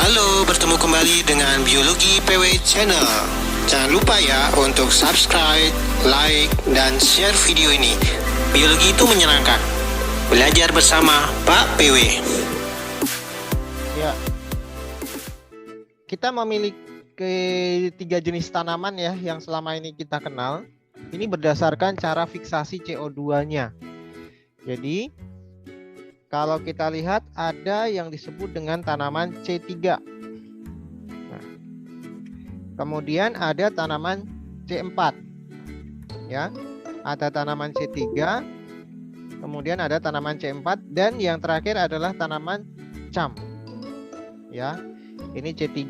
Halo, bertemu kembali dengan Biologi PW Channel. Jangan lupa ya untuk subscribe, like, dan share video ini. Biologi itu menyenangkan. Belajar bersama Pak PW. Ya, kita memiliki 3 jenis tanaman ya yang selama ini kita kenal. Ini berdasarkan cara fiksasi CO2-nya. Jadi, kalau kita lihat ada yang disebut dengan tanaman C3. Nah, kemudian ada tanaman C4. Ya, ada tanaman C3, kemudian ada tanaman C4 dan yang terakhir adalah tanaman CAM. Ya. Ini C3,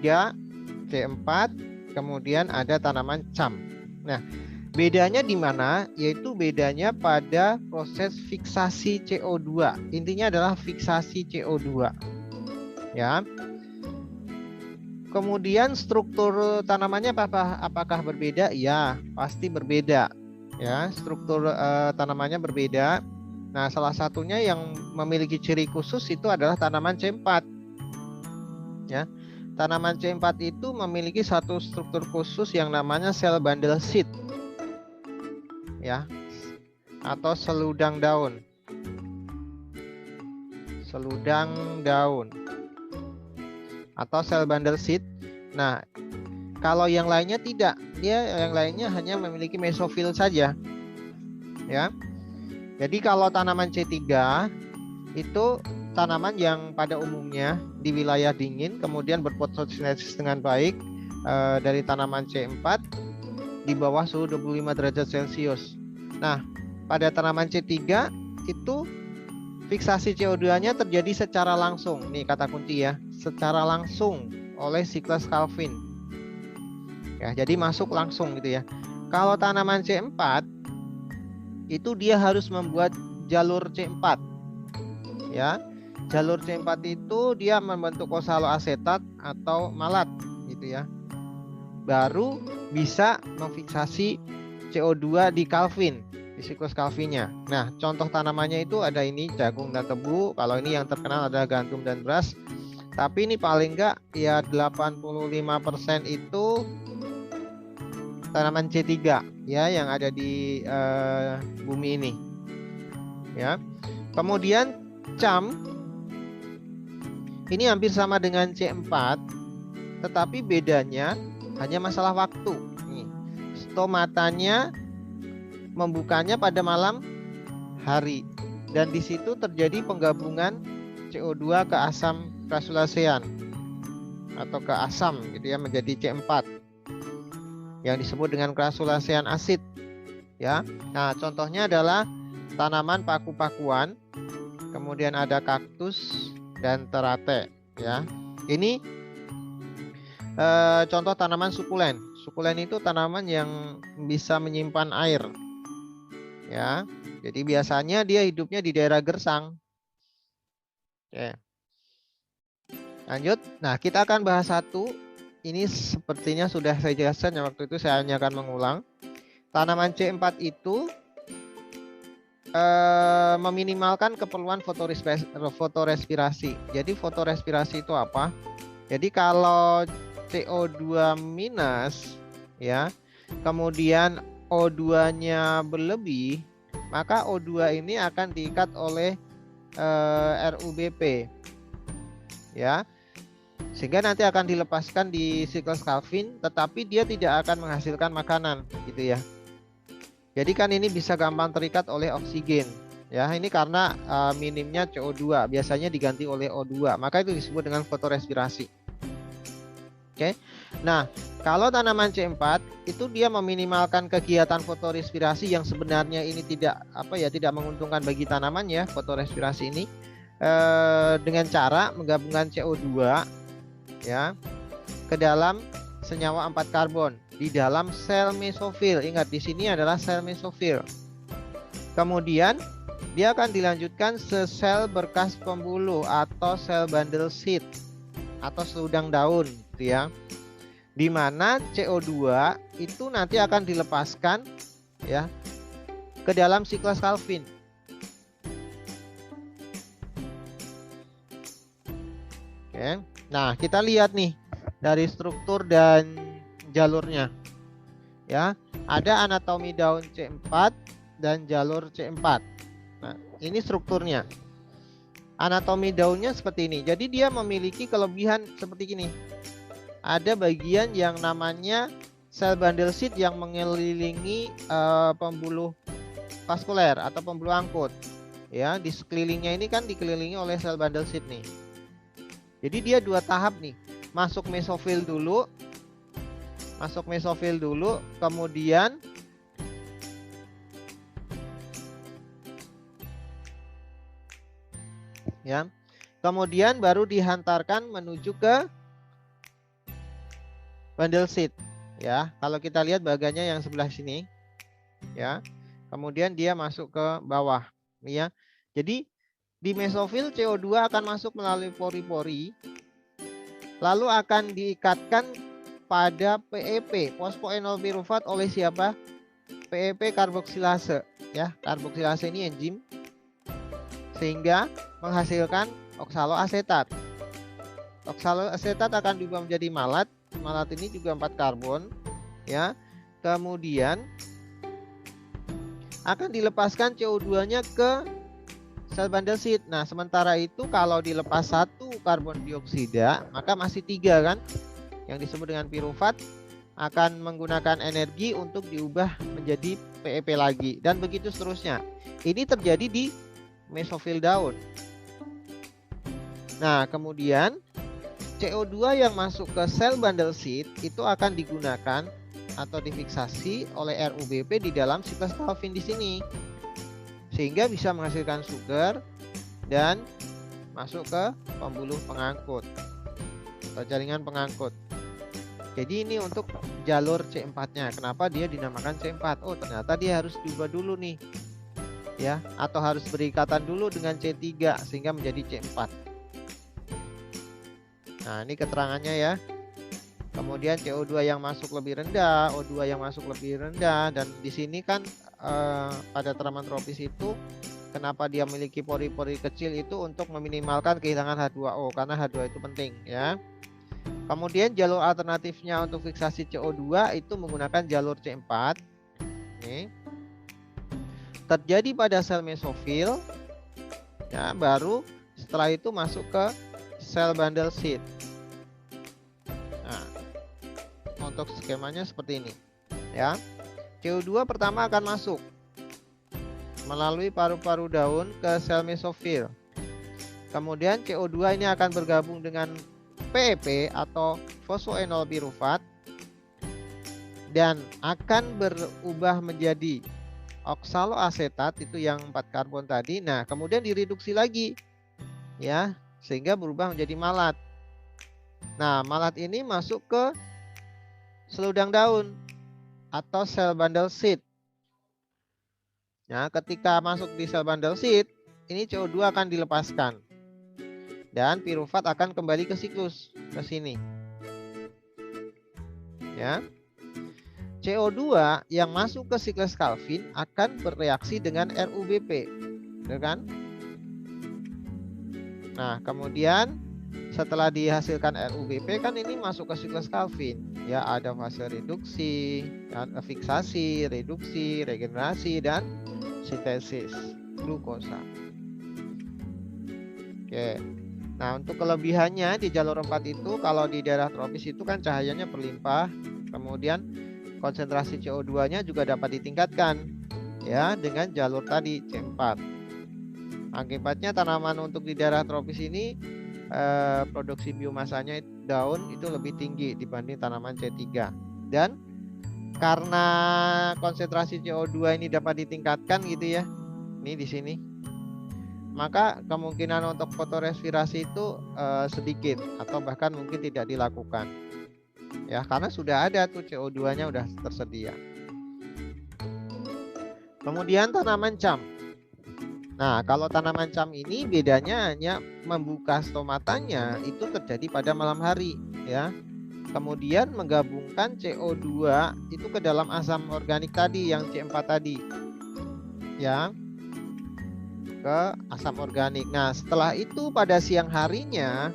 C4, kemudian ada tanaman CAM. Nah, bedanya di mana? Yaitu bedanya pada proses fiksasi CO2. Intinya adalah fiksasi CO2. Ya. Kemudian struktur tanamannya apakah berbeda? Ya, pasti berbeda. Ya, struktur tanamannya berbeda. Nah, salah satunya yang memiliki ciri khusus itu adalah tanaman C4. Ya. Tanaman C4 itu memiliki satu struktur khusus yang namanya sel bundle seed. Ya, atau seludang daun atau sel bundle seed. Nah, kalau yang lainnya tidak, yang lainnya hanya memiliki mesofil saja. Ya, jadi kalau tanaman C3 itu tanaman yang pada umumnya di wilayah dingin, kemudian berfotosintesis dengan baik dari tanaman C4 di bawah suhu 25 derajat Celcius. Nah, pada tanaman C3 itu fiksasi CO2-nya terjadi secara langsung. Nih kata kunci ya, secara langsung oleh siklus Calvin. Ya, jadi masuk langsung gitu ya. Kalau tanaman C4 itu dia harus membuat jalur C4. Ya. Jalur C4 itu dia membentuk oksaloasetat atau malat gitu ya. Baru bisa memfiksasi CO2 di Calvin, di siklus Calvinnya. Nah, contoh tanamannya itu ada ini jagung dan tebu. Kalau ini yang terkenal ada gandum dan beras. Tapi ini paling enggak ya 85% itu tanaman C3 ya yang ada di bumi ini. Ya. Kemudian CAM ini hampir sama dengan C4, tetapi bedanya hanya masalah waktu. Nih, stomatanya membukanya pada malam hari dan di situ terjadi penggabungan CO2 ke asam krasulasean atau ke asam gitu ya menjadi C4 yang disebut dengan krasulasean asid. Ya, nah contohnya adalah tanaman paku-pakuan, kemudian ada kaktus dan terate. Ya, ini contoh tanaman sukulen. Sukulen itu tanaman yang bisa menyimpan air. Ya, jadi biasanya dia hidupnya di daerah gersang. Oke. Lanjut. Nah, kita akan bahas satu. Ini sepertinya sudah saya jelaskan ya waktu itu, saya hanya akan mengulang. Tanaman C4 itu meminimalkan keperluan fotorespirasi. Jadi fotorespirasi itu apa? Jadi kalau CO2 minus ya, kemudian O2-nya berlebih, maka O2 ini akan diikat oleh RUBP ya. Sehingga nanti akan dilepaskan di siklus Calvin, tetapi dia tidak akan menghasilkan makanan gitu ya. Jadi kan ini bisa gampang terikat oleh oksigen. Ya, ini karena minimnya CO2 biasanya diganti oleh O2, maka itu disebut dengan fotorespirasi. Oke. Nah, kalau tanaman C4 itu dia meminimalkan kegiatan fotorespirasi yang sebenarnya ini tidak menguntungkan bagi tanamannya, fotorespirasi ini dengan cara menggabungkan CO2 ya ke dalam senyawa 4 karbon di dalam sel mesofil. Ingat di sini adalah sel mesofil. Kemudian dia akan dilanjutkan ke sel berkas pembuluh atau sel bundle seed atau seludang daun gitu ya. Di mana CO2 itu nanti akan dilepaskan ya ke dalam siklus Calvin. Oke. Nah, kita lihat nih dari struktur dan jalurnya. Ya, ada anatomi daun C4 dan jalur C4. Nah, ini strukturnya. Anatomi daunnya seperti ini. Jadi dia memiliki kelebihan seperti ini. Ada bagian yang namanya sel bundle seed yang mengelilingi pembuluh vaskuler atau pembuluh angkut. Ya, di sekelilingnya ini kan dikelilingi oleh sel bundle seed nih. Jadi dia dua tahap nih. Masuk mesofil dulu. Kemudian ya. Kemudian baru dihantarkan menuju ke bundle seed ya. Kalau kita lihat bagiannya yang sebelah sini ya. Kemudian dia masuk ke bawah ya. Jadi di mesofil CO2 akan masuk melalui pori-pori lalu akan diikatkan pada PEP, fosfoenol pirufat oleh siapa? PEP karboksilase ya. Karboksilase ini enzim sehingga menghasilkan oksaloasetat. Oksaloasetat akan diubah menjadi malat. Malat ini juga 4 karbon ya. Kemudian akan dilepaskan CO2-nya ke sel bundle seed. Nah, sementara itu kalau dilepas 1 karbon dioksida, maka masih 3 kan? Yang disebut dengan pirufat akan menggunakan energi untuk diubah menjadi PEP lagi dan begitu seterusnya. Ini terjadi di mesofil daun. Nah, kemudian CO2 yang masuk ke sel bundle seed itu akan digunakan atau difiksasi oleh RUBP di dalam siklus Calvin di sini. Sehingga bisa menghasilkan sugar dan masuk ke pembuluh pengangkut atau jaringan pengangkut. Jadi ini untuk jalur C4-nya. Kenapa dia dinamakan C4? Oh, ternyata dia harus diubah dulu nih. Ya, atau harus berikatan dulu dengan C3 sehingga menjadi C4. Nah, ini keterangannya ya. Kemudian CO2 yang masuk lebih rendah, O2 yang masuk lebih rendah, dan di sini kan pada tanaman tropis itu kenapa dia memiliki pori-pori kecil itu untuk meminimalkan kehilangan H2O karena H2O itu penting ya. Kemudian jalur alternatifnya untuk fiksasi CO2 itu menggunakan jalur C4. Nih. Terjadi pada sel mesofil ya, baru setelah itu masuk ke sel bundle seed. Nah, untuk skemanya seperti ini ya. CO2 pertama akan masuk melalui paru-paru daun ke sel mesofil. Kemudian CO2 ini akan bergabung dengan PEP atau fosfoenol pirufat dan akan berubah menjadi oksaloasetat, itu yang 4 karbon tadi. Nah, kemudian direduksi lagi ya, sehingga berubah menjadi malat. Nah, malat ini masuk ke seludang daun atau sel bundle seed. Nah, ketika masuk di sel bundle seed, ini CO2 akan dilepaskan dan pirufat akan kembali ke siklus ke sini ya. CO2 yang masuk ke siklus Calvin akan bereaksi dengan RUBP, ya kan? Nah, kemudian setelah dihasilkan RUBP kan ini masuk ke siklus Calvin. Ya, ada fase reduksi, fiksasi, reduksi, regenerasi, dan sintesis glukosa. Oke. Nah, untuk kelebihannya di jalur 4 itu, kalau di daerah tropis itu kan cahayanya berlimpah, kemudian konsentrasi CO2-nya juga dapat ditingkatkan ya dengan jalur tadi C4. Akibatnya tanaman untuk di daerah tropis ini produksi biomasanya daun itu lebih tinggi dibanding tanaman C3. Dan karena konsentrasi CO2 ini dapat ditingkatkan gitu ya. Ini di sini. Maka kemungkinan untuk fotorespirasi itu sedikit atau bahkan mungkin tidak dilakukan. Ya, karena sudah ada tuh CO2-nya udah tersedia. Kemudian tanaman cam. Nah, kalau tanaman cam ini bedanya hanya membuka stomatanya itu terjadi pada malam hari ya. Kemudian menggabungkan CO2 itu ke dalam asam organik tadi yang C4 tadi. Ya. Ke asam organik. Nah, setelah itu pada siang harinya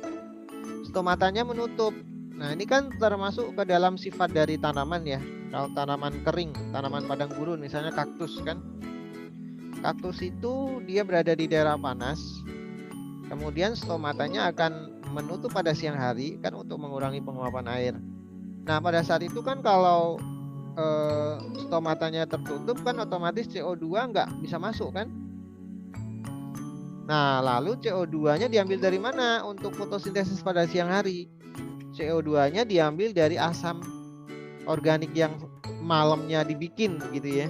stomatanya menutup. Nah, ini kan termasuk ke dalam sifat dari tanaman ya. Kalau tanaman kering, tanaman padang gurun, misalnya kaktus kan. Kaktus itu dia berada di daerah panas. Kemudian stomatanya akan menutup pada siang hari kan untuk mengurangi penguapan air. Nah, pada saat itu kan kalau stomatanya tertutup kan otomatis CO2 nggak bisa masuk kan. Nah, lalu CO2-nya diambil dari mana untuk fotosintesis pada siang hari? CO2-nya diambil dari asam organik yang malamnya dibikin gitu ya.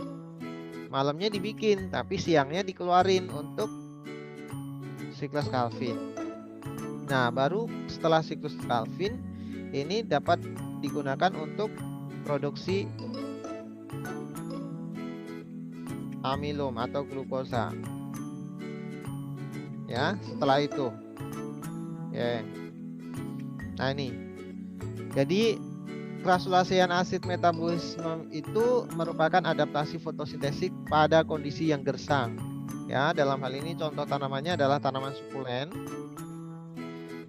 Malamnya dibikin, tapi siangnya dikeluarin untuk siklus Calvin. Nah, baru setelah siklus Calvin ini dapat digunakan untuk produksi amilum atau glukosa. Ya, setelah itu. Ya. Nah, ini. Jadi granulacean acid metabolisme itu merupakan adaptasi fotosintesis pada kondisi yang gersang. Ya, dalam hal ini contoh tanamannya adalah tanaman sukulen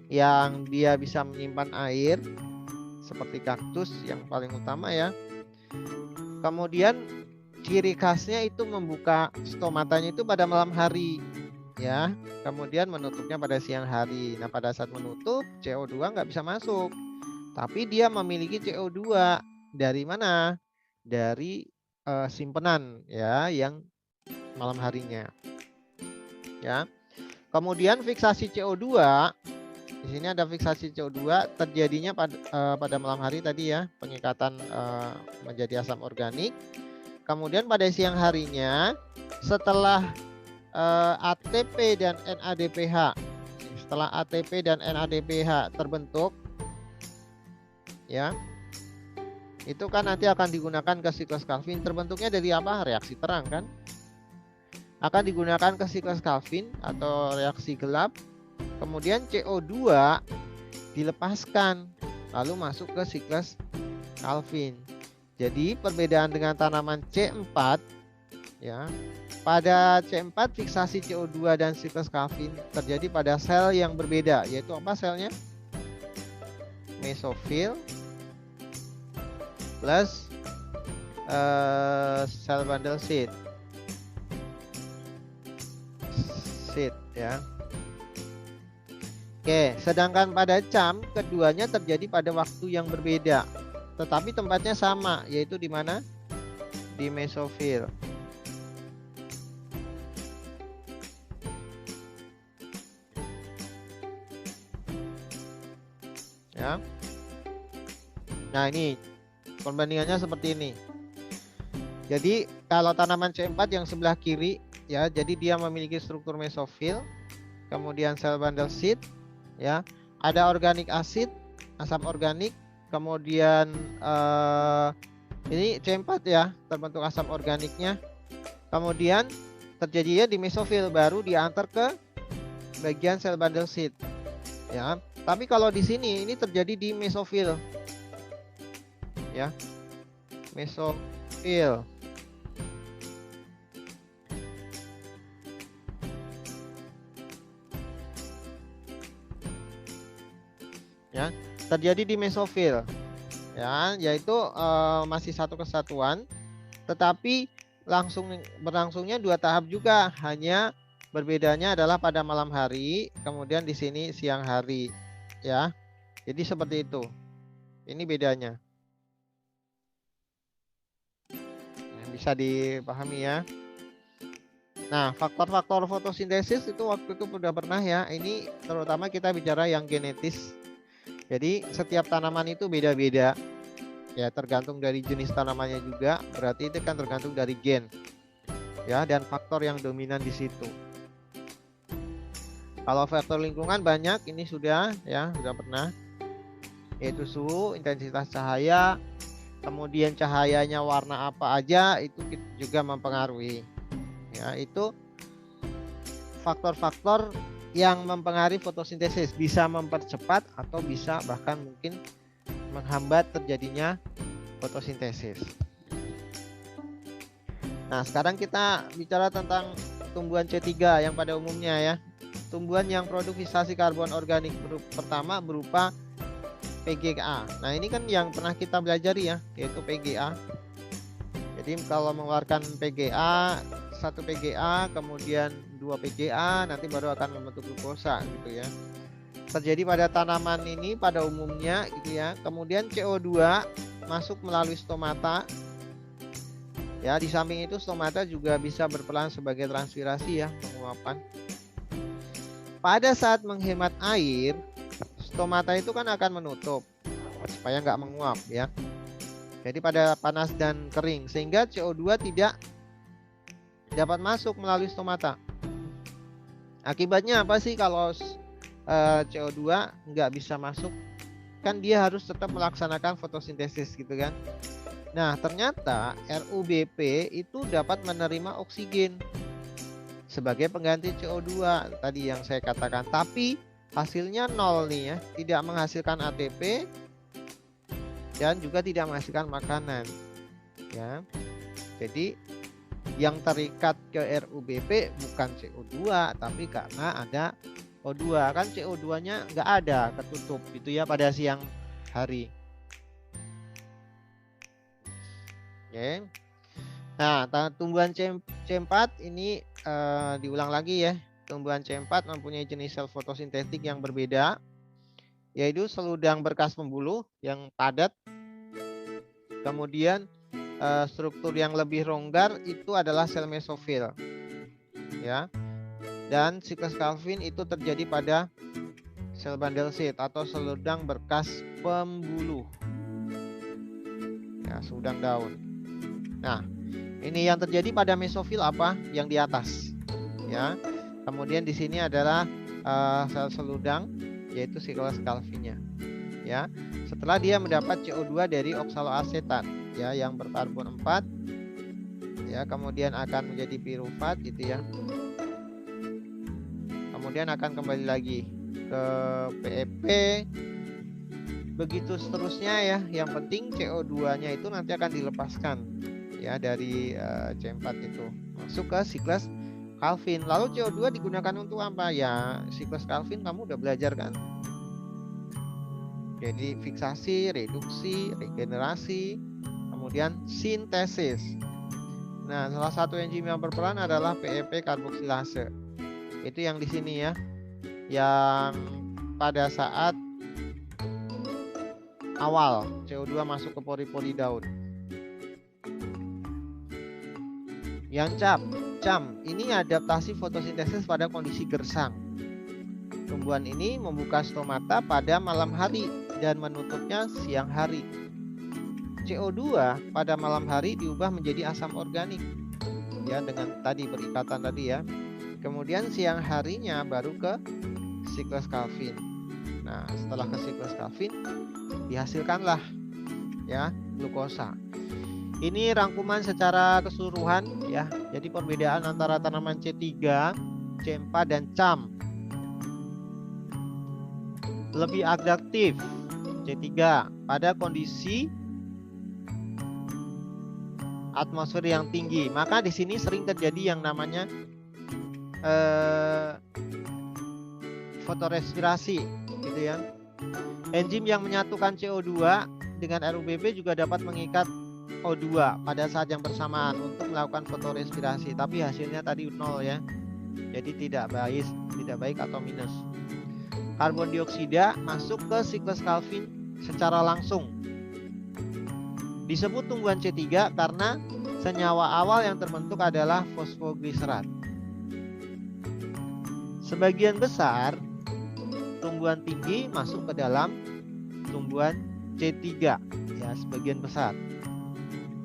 yang dia bisa menyimpan air seperti kaktus yang paling utama ya. Kemudian ciri khasnya itu membuka stomatanya itu pada malam hari ya. Kemudian menutupnya pada siang hari. Nah, pada saat menutup CO2 nggak bisa masuk. Tapi dia memiliki CO2 dari mana? Dari simpenan ya yang malam harinya. Ya. Kemudian fiksasi CO2, di sini ada fiksasi CO2 terjadinya pada malam hari tadi ya, pengikatan menjadi asam organik. Kemudian pada siang harinya setelah ATP dan NADPH. Setelah ATP dan NADPH terbentuk ya, itu kan nanti akan digunakan ke siklus Calvin. Terbentuknya dari apa? Reaksi terang kan, akan digunakan ke siklus Calvin atau reaksi gelap. Kemudian CO2 dilepaskan lalu masuk ke siklus Calvin. Jadi perbedaan dengan tanaman C4 ya, pada C4 fiksasi CO2 dan siklus Calvin terjadi pada sel yang berbeda, yaitu apa selnya? Mesofil plus cell bundle seed ya. Oke, sedangkan pada CAM keduanya terjadi pada waktu yang berbeda, tetapi tempatnya sama, yaitu di mana? Di mesofil. Ya. Nah, ini perbandingannya seperti ini. Jadi kalau tanaman C4 yang sebelah kiri ya, jadi dia memiliki struktur mesofil, kemudian sel bundle seed ya, ada organik asid, asam organik, kemudian ini C4 ya, terbentuk asam organiknya. Kemudian terjadinya di mesofil, baru diantar ke bagian sel bundle seed ya. Tapi kalau di sini ini terjadi di mesofil ya, mesofil ya, terjadi di mesofil ya, yaitu masih satu kesatuan, tetapi berlangsungnya 2 tahap juga, hanya berbedanya adalah pada malam hari, kemudian di sini siang hari ya. Jadi seperti itu. Ini bedanya. Bisa dipahami ya. Nah, faktor-faktor fotosintesis itu waktu itu sudah pernah ya. Ini terutama kita bicara yang genetis. Jadi setiap tanaman itu beda-beda. Ya, tergantung dari jenis tanamannya juga. Berarti itu kan tergantung dari gen. Ya, dan faktor yang dominan di situ. Kalau faktor lingkungan banyak, ini sudah ya, sudah pernah. Yaitu suhu, intensitas cahaya, kemudian cahayanya warna apa aja itu juga mempengaruhi. Ya, itu faktor-faktor yang mempengaruhi fotosintesis, bisa mempercepat atau bisa bahkan mungkin menghambat terjadinya fotosintesis. Nah, sekarang kita bicara tentang tumbuhan C3 yang pada umumnya ya. tumbuhan yang produksi karbon organik pertama berupa PGA. Nah, ini kan yang pernah kita pelajari ya, yaitu PGA. Jadi kalau mengeluarkan PGA, 1 PGA, kemudian 2 PGA, nanti baru akan membentuk glukosa gitu ya. Terjadi pada tanaman ini pada umumnya gitu ya. Kemudian CO2 masuk melalui stomata. Ya, di samping itu stomata juga bisa berperan sebagai transpirasi ya, penguapan. Pada saat menghemat air, stomata itu kan akan menutup supaya nggak menguap ya. Jadi pada panas dan kering, sehingga CO2 tidak dapat masuk melalui stomata. Akibatnya apa sih kalau CO2 nggak bisa masuk? Kan dia harus tetap melaksanakan fotosintesis gitu kan. Nah, ternyata RUBP itu dapat menerima oksigen sebagai pengganti CO2 tadi yang saya katakan. Tapi hasilnya nol nih ya, tidak menghasilkan ATP dan juga tidak menghasilkan makanan ya. Jadi yang terikat ke RUBP bukan CO2 tapi karena ada O2. Kan CO2 nya nggak ada, ketutup gitu ya pada siang hari. Oke. Nah, tumbuhan C4 ini diulang lagi ya. Tumbuhan C4 mempunyai jenis sel fotosintetik yang berbeda, yaitu seludang berkas pembuluh yang padat. Kemudian struktur yang lebih longgar itu adalah sel mesofil. Ya. Dan siklus Calvin itu terjadi pada sel bundle seed atau seludang berkas pembuluh. Ya, seludang daun. Nah, ini yang terjadi pada mesofil apa? Yang di atas. Ya. Kemudian di sini adalah sel seludang, yaitu siklus Calvinnya. Ya. Setelah dia mendapat CO2 dari oksaloasetat ya yang berkarbon 4 ya, kemudian akan menjadi pirufat gitu ya. Kemudian akan kembali lagi ke PEP, begitu seterusnya ya. Yang penting CO2-nya itu nanti akan dilepaskan ya dari C4 itu masuk ke siklus Calvin. Lalu CO2 digunakan untuk apa ya? Siklus Calvin kamu udah belajar kan? Jadi fiksasi, reduksi, regenerasi, kemudian sintesis. Nah, salah satu enzim yang berperan adalah PEP karboksilase. Itu yang di sini ya, yang pada saat awal CO2 masuk ke pori-pori daun. Yang CAM ini adaptasi fotosintesis pada kondisi gersang. Tumbuhan ini membuka stomata pada malam hari dan menutupnya siang hari. CO2 pada malam hari diubah menjadi asam organik ya, dengan tadi berikatan tadi ya. Kemudian siang harinya baru ke siklus Calvin. Nah, setelah ke siklus Calvin dihasilkanlah ya glukosa. Ini rangkuman secara keseluruhan ya. Jadi perbedaan antara tanaman C3, C4 dan CAM. Lebih adaptif C3 pada kondisi atmosfer yang tinggi. Maka di sini sering terjadi yang namanya fotorespirasi gitu ya. Enzim yang menyatukan CO2 dengan RUBP juga dapat mengikat O2 pada saat yang bersamaan untuk melakukan fotorespirasi, tapi hasilnya tadi 0 ya. Jadi tidak baik atau minus. Karbon dioksida masuk ke siklus Calvin secara langsung. Disebut tumbuhan C3 karena senyawa awal yang terbentuk adalah fosfogliserat. Sebagian besar tumbuhan tinggi masuk ke dalam tumbuhan C3 ya, sebagian besar.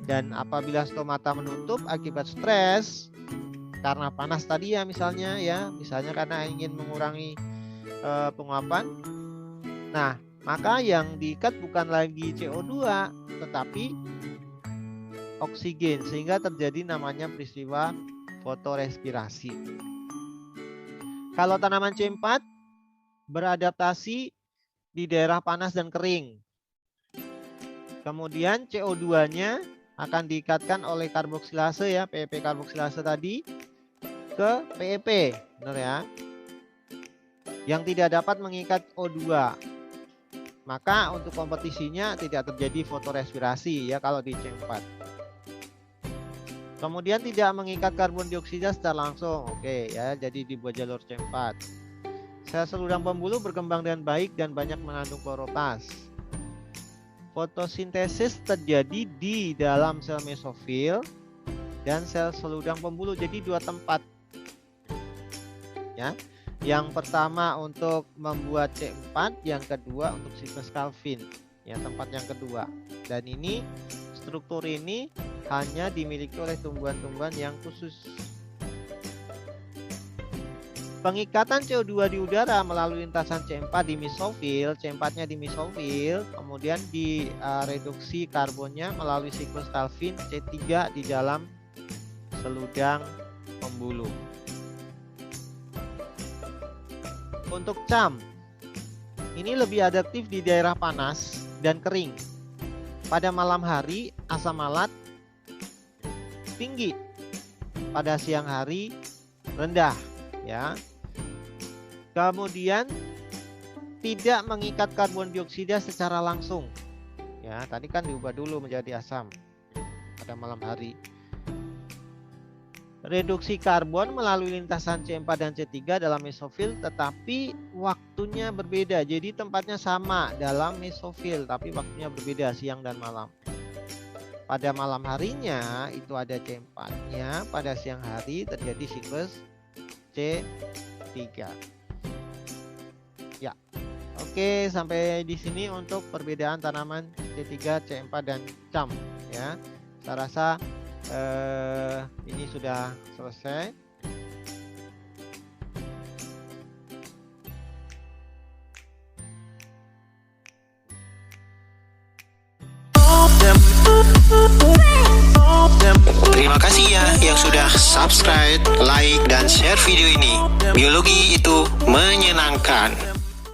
Dan apabila stomata menutup akibat stres karena panas tadi ya misalnya karena ingin mengurangi penguapan. Nah, maka yang diikat bukan lagi CO2 tetapi oksigen, sehingga terjadi namanya peristiwa fotorespirasi. Kalau tanaman C4 beradaptasi di daerah panas dan kering. Kemudian CO2-nya akan diikatkan oleh karboksilase ya, PEP karboksilase tadi ke PEP, benar ya. yang tidak dapat mengikat O2. Maka untuk kompetisinya tidak terjadi fotorespirasi ya kalau di C4. Kemudian tidak mengikat karbon dioksida secara langsung. Oke ya, jadi dibuat jalur C4. Sel seludang pembuluh berkembang dengan baik dan banyak mengandung kloroplast. Fotosintesis terjadi di dalam sel mesofil dan sel seludang pembuluh, jadi dua tempat. Ya. Yang pertama untuk membuat C4, yang kedua untuk siklus Calvin. Ya, tempat yang kedua. Dan ini struktur ini hanya dimiliki oleh tumbuhan-tumbuhan yang khusus. Pengikatan CO2 di udara melalui lintasan C4 di mesofil, C4-nya di mesofil, kemudian direduksi karbonnya melalui siklus Calvin C3 di dalam seludang pembuluh. Untuk CAM, ini lebih adaptif di daerah panas dan kering. Pada malam hari asam malat tinggi, pada siang hari rendah, ya. Kemudian tidak mengikat karbon dioksida secara langsung. Ya, tadi kan diubah dulu menjadi asam pada malam hari. Reduksi karbon melalui lintasan C4 dan C3 dalam mesofil, tetapi waktunya berbeda. Jadi tempatnya sama dalam mesofil, tapi waktunya berbeda, siang dan malam. Pada malam harinya itu ada C4-nya, pada siang hari terjadi siklus C3. Ya, oke, sampai di sini untuk perbedaan tanaman C3, C4 dan CAM. Ya, saya rasa ini sudah selesai. Terima kasih ya yang sudah subscribe, like, dan share video ini. Biologi itu menyenangkan.